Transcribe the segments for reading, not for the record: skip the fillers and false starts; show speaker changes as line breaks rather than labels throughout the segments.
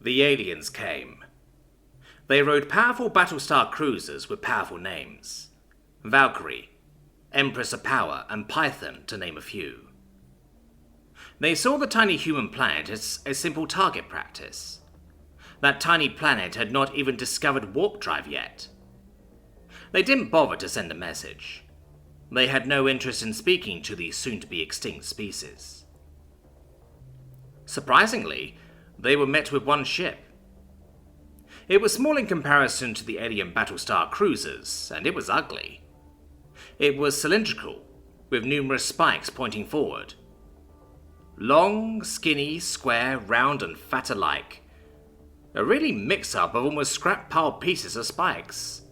The aliens came. They rode powerful Battlestar cruisers with powerful names. Valkyrie, Empress of Power, and Python, to name a few. They saw the tiny human planet as a simple target practice. That tiny planet had not even discovered warp drive yet. They didn't bother to send a message. They had no interest in speaking to the soon-to-be extinct species. Surprisingly, they were met with one ship. It was small in comparison to the alien Battlestar cruisers, and it was ugly. It was cylindrical, with numerous spikes pointing forward. Long, skinny, square, round, and fat alike. A really mix-up of almost scrap-piled pieces of spikes.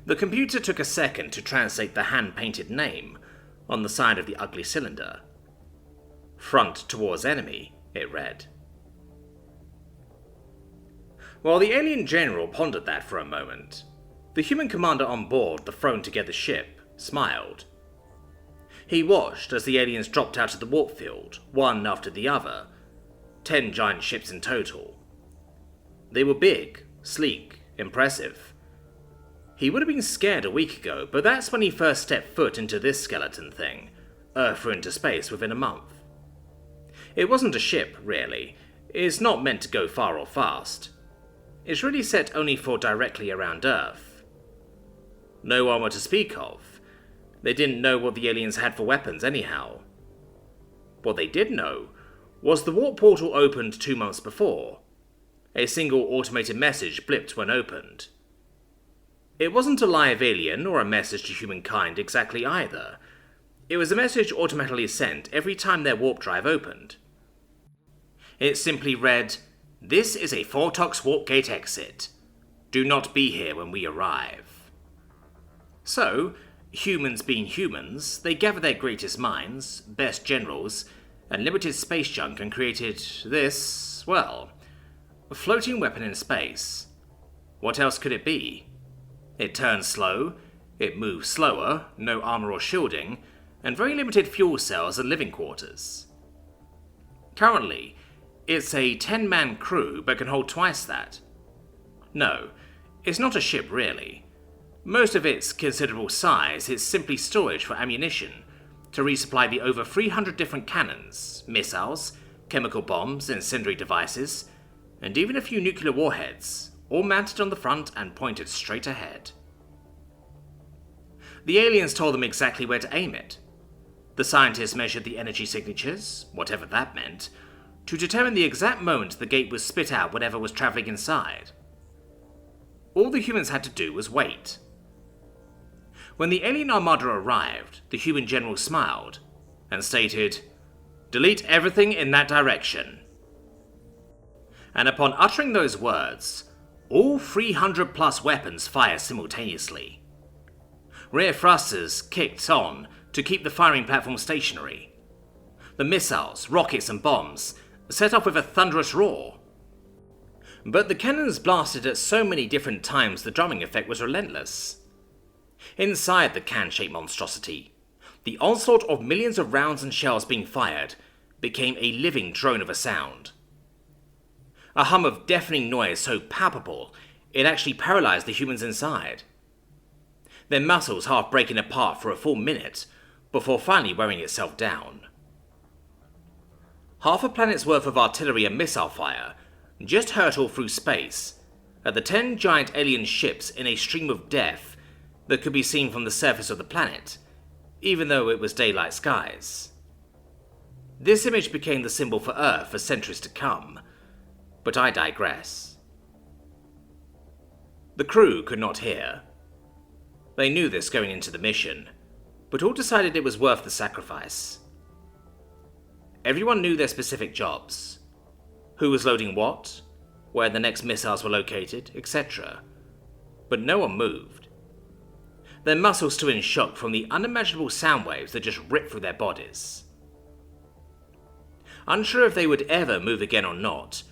The computer took a second to translate the hand-painted name on the side of the ugly cylinder. Front towards enemy, it read. While the alien general pondered that for a moment, the human commander on board the thrown-together ship smiled. He watched as the aliens dropped out of the warp field, one after the other, 10 giant ships in total. They were big, sleek, impressive. He would have been scared a week ago, but that's when he first stepped foot into this skeleton thing, Earth or into space within a month. It wasn't a ship, really. It's not meant to go far or fast. It's really set only for directly around Earth. No armor to speak of. They didn't know what the aliens had for weapons anyhow. What they did know was the warp portal opened 2 months before. A single automated message blipped when opened. It wasn't a live alien or a message to humankind exactly either. It was a message automatically sent every time their warp drive opened. It simply read, "This is a Fortox warp gate exit. Do not be here when we arrive." So, humans being humans, they gathered their greatest minds, best generals, and limited space junk and created this, well, a floating weapon in space. What else could it be? It turns slow, it moves slower, no armor or shielding, and very limited fuel cells and living quarters. Currently, it's a 10-man crew but can hold twice that. No, it's not a ship really. Most of its considerable size is simply storage for ammunition to resupply the over 300 different cannons, missiles, chemical bombs, incendiary devices, and even a few nuclear warheads, all mounted on the front and pointed straight ahead. The aliens told them exactly where to aim it. The scientists measured the energy signatures, whatever that meant, to determine the exact moment the gate was spit out whatever was travelling inside. All the humans had to do was wait. When the alien armada arrived, the human general smiled and stated, "Delete everything in that direction." And upon uttering those words, all 300 plus weapons fired simultaneously. Rear thrusters kicked on to keep the firing platform stationary. The missiles, rockets and bombs set off with a thunderous roar. But the cannons blasted at so many different times the drumming effect was relentless. Inside the can-shaped monstrosity, the onslaught of millions of rounds and shells being fired became a living drone of a sound. A hum of deafening noise so palpable it actually paralyzed the humans inside. Their muscles half breaking apart for a full minute before finally wearing itself down. Half a planet's worth of artillery and missile fire just hurtled through space at the 10 giant alien ships in a stream of death that could be seen from the surface of the planet, even though it was daylight skies. This image became the symbol for Earth for centuries to come, but I digress. The crew could not hear. They knew this going into the mission, but all decided it was worth the sacrifice. Everyone knew their specific jobs, who was loading what, where the next missiles were located, etc. But no one moved. Their muscles still in shock from the unimaginable sound waves that just ripped through their bodies. Unsure if they would ever move again or not,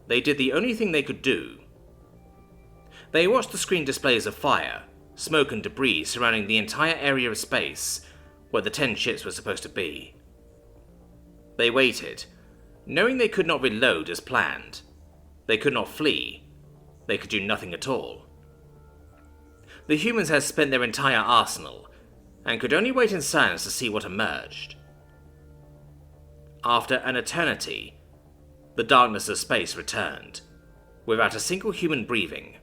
they did the only thing they could do. They watched the screen displays of fire, smoke and debris surrounding the entire area of space where the 10 ships were supposed to be. They waited, knowing they could not reload as planned, They could not flee. They could do nothing at all. The humans had spent their entire arsenal, and could only wait in silence to see what emerged. After an eternity, the darkness of space returned, without a single human breathing.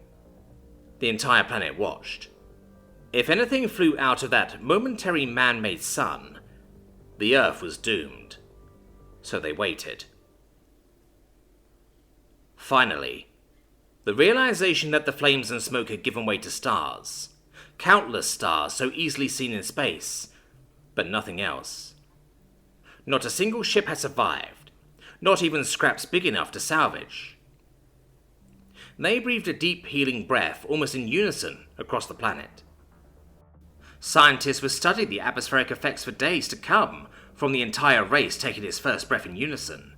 The entire planet watched. If anything flew out of that momentary man-made sun, the Earth was doomed. So they waited. Finally, the realization that the flames and smoke had given way to stars. Countless stars so easily seen in space, but nothing else. Not a single ship had survived, not even scraps big enough to salvage. They breathed a deep, healing breath almost in unison across the planet. Scientists would study the atmospheric effects for days to come from the entire race taking its first breath in unison.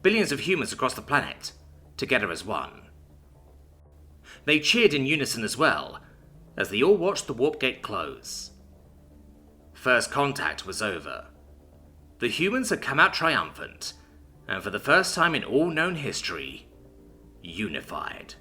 Billions of humans across the planet, together as one. They cheered in unison as well, as they all watched the warp gate close. First contact was over. The humans had come out triumphant, and for the first time in all known history, unified.